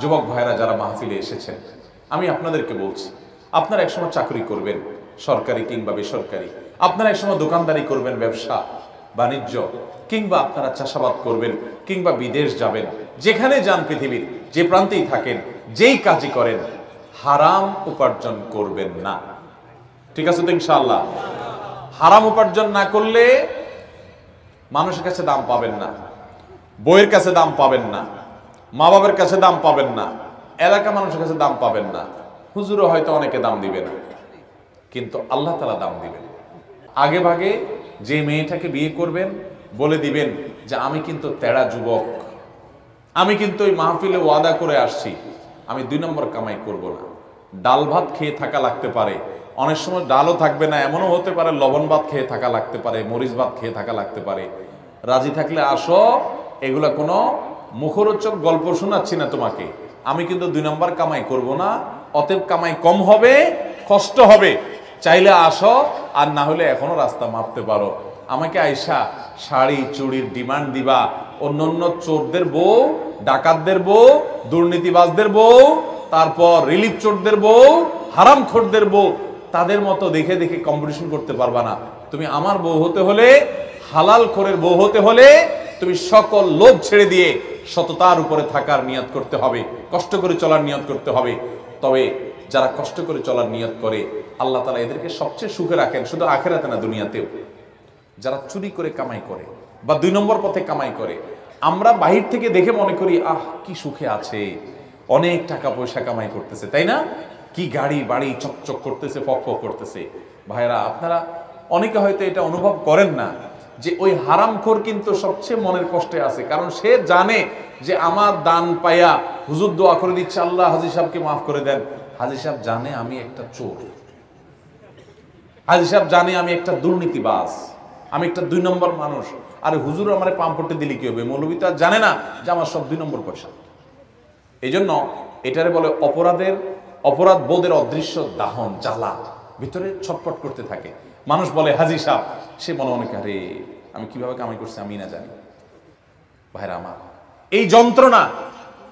যুবক ভাইরা যারা মাহফিলে এসেছেন, আমি আপনাদেরকে বলছি, আপনারা একসময় চাকরি করবেন, সরকারি কিংবা বেসরকারি। আপনারা একসময় দোকানদারি করবেন, ব্যবসা বাণিজ্য, কিংবা আপনারা চাষাবাদ করবেন, কিংবা বিদেশ যাবেন। যেখানে যান, পৃথিবীর যে প্রান্তেই থাকেন, যেই কাজই করেন, হারাম উপার্জন করবেন না। ঠিক আছে তো ইনশাআল্লাহ? হারাম উপার্জন না করলে মানুষের কাছে দাম পাবেন না, বইয়ের কাছে দাম পাবেন না, মা বাবার কাছে দাম পাবেন না, এলাকা মানুষের কাছে দাম পাবেন না। হুজুরও হয়তো অনেকে দাম দিবে না, কিন্তু আল্লাহ তাআলা দাম দিবেন। আগে ভাগে যে মেয়েটাকে বিয়ে করবেন বলে দিবেন যে আমি কিন্তু তেড়া যুবক, আমি কিন্তু ওই মাহফিলে ওয়াদা করে আসছি, আমি 2 নম্বর কামাই করব না। ডাল ভাত খেয়ে থাকা লাগতে পারে, অনেক সময় ডালও থাকবে না, এমনও হতে পারে লবণ ভাত খেয়ে থাকা লাগতে পারে, মরিচ ভাত খেয়ে থাকা লাগতে পারে। রাজি থাকলে আসো, এগুলা কোনো মুখরোচক গল্প শোনাচ্ছি না তোমাকে। আমি কিন্তু 2 নম্বর কামাই করব না, অতএব কামাই কম হবে, কষ্ট হবে। চাইলে আসো, আর না হলে এখনো রাস্তা মাপতে পারো। আমাকে আইসা শাড়ি চুড়ির ডিমান্ড দিবা, অন্য চোরদের বউ, ডাকাতদের বউ, দুর্নীতিবাজদের বউ, তারপর রিলিফ চোরদের বউ, হারামখোরদের বউ, তাদের মতো দেখে দেখে কম্পিটিশন করতে পারবা না। তুমি আমার বউ হতে হলে, হালাল খোরের বউ হতে হলে, তুমি সকল লোভ ছেড়ে দিয়ে সততার উপরে থাকার নিয়ত করতে হবে, কষ্ট করে চলার নিয়ত করতে হবে। তবে যারা কষ্ট করে চলার নিয়ত করে, আল্লাহ তাআলা এদেরকে সবচেয়ে সুখে রাখেন, শুধু আখিরাতে না, দুনিয়াতেও। যারা চুরি করে কামাই করে বা 2 নম্বর পথে কামাই করে, আমরা বাহির থেকে দেখে মনে করি আহ কি সুখে আছে, অনেক টাকা পয়সা কামাই করতেছে, তাই না? কি গাড়ি বাড়ি চকচক করতেছে, ফক ফক করতেছে। ভাইরা, আপনারা অনেকে হয়তো এটা অনুভব করেন না যে ওই হারামখোর কিন্তু সবচেয়ে মনের কষ্টে আছে, কারণ সে জানে যে আমার দান পাইয়া হুজুর দোয়া করে দিচ্ছে, আল্লাহ হাজী সাহেবকে মাফ করে দেন। হাজী সাহেব জানে আমি একটা চোর, হাজী সাহেব জানে আমি একটা দুর্নীতিবাজ, আমি একটা 2 নম্বর মানুষ। আরে হুজুর আমারে পাম্পটে দিলে কি হবে? মৌলবী তো আর জানে না যে আমার সব 2 নম্বর পয়সা। এই জন্য এটারে বলে অপরাধ বোধের অদৃশ্য দাহন, জ্বালা ভিতরে ছটফট করতে থাকে। মানুষ বলে হাজী সাহেব, সে মনে মনে আরে আমি কিভাবে কামাই করছি আমি না জানি। ভাইরা আমার, এই যন্ত্রণা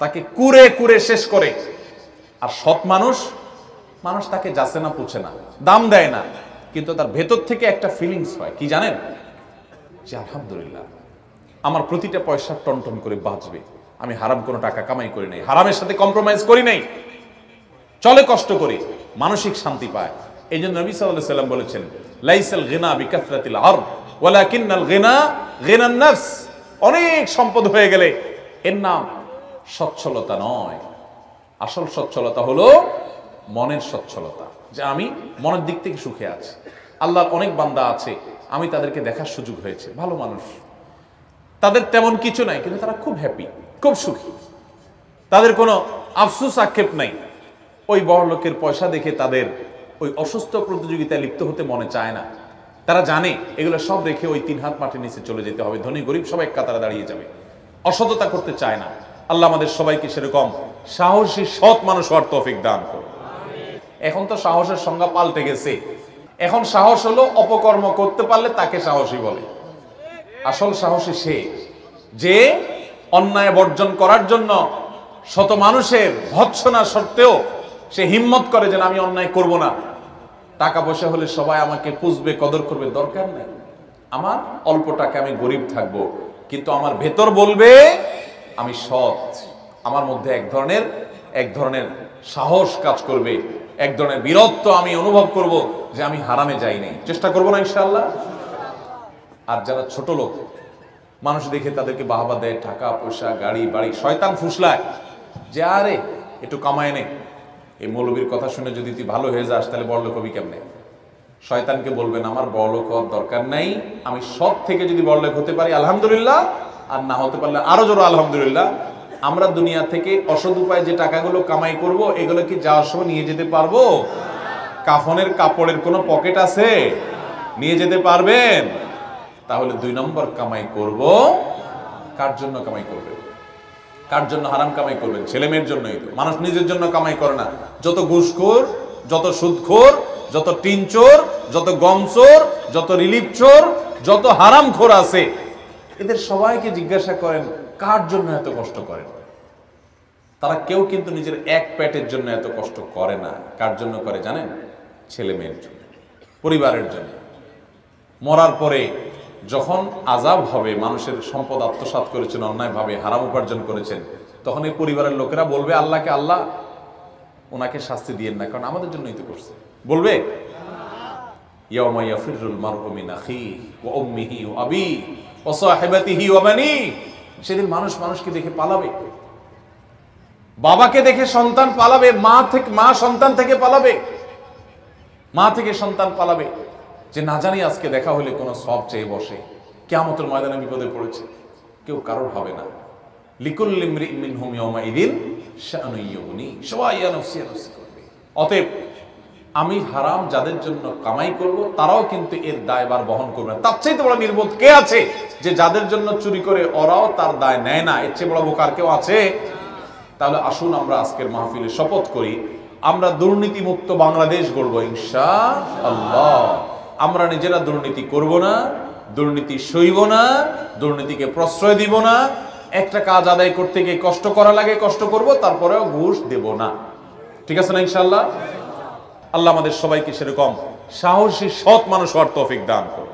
তাকে কুরে কুরে শেষ করে। আর সৎ মানুষ তাকে যাচ্ছে না, পুছে না, দাম দেয় না, কিন্তু তার ভেতর থেকে একটা ফিলিংস হয়, কি জানেন? যে আলহামদুলিল্লাহ আমার প্রতিটা পয়সা টনটন করে বাঁচবে, আমি হারাম কোনো টাকা কামাই করি নাই, হারামের সাথে কম্প্রোমাইজ করি নাই, চলে কষ্ট করে, মানসিক শান্তি পায়। এই জন্য নবী সাল্লাল্লাহু আলাইহি ওয়াসাল্লাম বলেছেন, লাইসাল গিনা বিকাসরাতিল আরদ ওয়ালাকিন্নাল গিনা গিনান নাফস। অনেক সম্পদ হয়ে গেলে এর নাম সচ্ছলতা নয়, আসল সচ্ছলতা হলো মনের সচ্ছলতা, যে আমি মনের দিক থেকে সুখে আছি। আল্লাহর অনেক বান্দা আছে, আমি তাদেরকে দেখার সুযোগ হয়েছে, ভালো মানুষ, তাদের তেমন কিছু নাই, কিন্তু তারা খুব হ্যাপি, খুব সুখী, তাদের কোনো আফসোস আক্ষেপ নাই। ওই বড় লোকের পয়সা দেখে তাদের ওই অসুস্থ প্রতিযোগিতায় লিপ্ত হতে মনে চায় না। তারা জানে এগুলো সব রেখে ওই 3 হাত মাটির নিচে চলে যেতে হবে, ধনী গরিব সবাই এক কাতারে দাঁড়িয়ে যাবে, অসততা করতে চায় না। আল্লাহ আমাদের সবাইকে সেরকম সাহসী সৎ মানুষ হওয়ার তৌফিক দান করুন। এখন তো সাহসের সংজ্ঞা পাল্টে গেছে, এখন সাহস হলো অপকর্ম করতে পারলে তাকে সাহসী বলে। আসল সাহসী সে যে অন্যায় বর্জন করার জন্য শত মানুষের ভৎসনা সত্ত্বেও সে হিম্মত করে যে আমি অন্যায় করব না। টাকা পয়সা হলে সবাই আমাকে পুষবে, কদর করবে, দরকার নেই, আমার অল্প টাকা, আমি গরিব থাকবো, কিন্তু আমার ভেতর বলবে আমি সৎ। আমার মধ্যে এক ধরনের সাহস কাজ করবে, এক ধরনের বীরত্ব আমি অনুভব করব যে আমি হারামে যাই নাই, চেষ্টা করবো না ইনশাআল্লাহ। আর যারা ছোট লোক, মানুষ দেখে তাদেরকে বাহবা দেয়, টাকা পয়সা গাড়ি বাড়ি, শয়তান ফুসলায় যে আরে একটু কামায় নে, এই মৌলবীর কথা শুনে যদি তুই ভালো হয়ে যাস তাহলে বড়লোক হবি কেমনে? শয়তানকে বলবেন আমার বড়লোক হওয়ার দরকার নাই, আমি সৎ থেকে যদি বড়লোক হতে পারি আলহামদুলিল্লাহ, আর না হতে পারলে আরো জোর আলহামদুলিল্লাহ। আমরা দুনিয়া থেকে অসৎ উপায়ে যে টাকাগুলো কামাই করব, এগুলো কি যাওয়ার সময় নিয়ে যেতে পারবো? কাফনের কাপড়ের কোনো পকেট আছে? নিয়ে যেতে পারবেন? তাহলে 2 নম্বর কামাই করব। কার জন্য কামাই করবেন? কার জন্য হারাম কামাই করবেন? ছেলে মেয়ের জন্যই তো। মানুষ নিজের জন্য কামাই করে না। যত ঘুষখোর, যত সুদখোর, যত টিন চোর, যত গম চোর, যত রিলিফ চোর, যত হারামখোর আছে, এদের সবাইকে জিজ্ঞাসা করেন কার জন্য এত কষ্ট করেন, তারা কেউ কিন্তু নিজের এক পেটের জন্য এত কষ্ট করে না। কার জন্য করে জানেন? ছেলে মেয়ের জন্য, পরিবারের জন্য। মরার পরে যখন আযাব হবে, মানুষের সম্পদ আত্মসাৎ করেছেন, অন্যায়ভাবে হারাম উপার্জন করেছেন, তখন এই পরিবারের লোকেরা বলবে আল্লাহকে, আল্লাহ ওনাকে শাস্তি দিয়েন না, কারণ আমাদের জন্যই তো করছে। বলবে ইয়াউমা ইয়াফিরুল মারউ মিন আখিহি ওয়া উম্মিহি ওয়া আবিহি ওয়া সাহিবাতিহি ওয়া বানিহি। সেদিন মানুষ মানুষকে দেখে পালাবে, বাবাকে দেখে সন্তান পালাবে, মা সন্তান থেকে পালাবে, মা থেকে সন্তান পালাবে, যে না জানি আজকে দেখা হলে কোনো সব চেয়ে বসে, কিয়ামতের ময়দানে বিপদে পড়েছে। কেউ কারোর হবে না। লিকুল্লি ইমরিইন মিনহুম ইয়াউমাইযিন শাআনুন ইউগনি, সবাই ইয়া নাফসি ইয়া নাফসি করবে। অতএব আমি হারাম যাদের জন্য কামাই করব, তারাও কিন্তু এর দায়ভার বহন করবে না। তার চাইতে বড় নির্বোধ কে আছে যে যাদের জন্য চুরি করে ওরাও তার দায় নেয় না? এর চেয়ে বড় বোকার কেউ আছে? তাহলে আসুন আমরা আজকের মাহফিলে শপথ করি, আমরা দুর্নীতি মুক্ত বাংলাদেশ গড়ব ইনশাআল্লাহ। আমরা নিজেরা দুর্নীতি করব না, দুর্নীতি সইব না, দুর্নীতিকে প্রশ্রয় দিব না। একটা কাজ আদায় করতে গিয়ে কষ্ট করা লাগে, কষ্ট করব, তারপরেও ঘুষ দেব না। ঠিক আছে না ইনশাআল্লাহ? আল্লাহ আমাদের সবাইকে সেরকম সাহসী সৎ মানুষ হওয়ার তৌফিক দান করুন।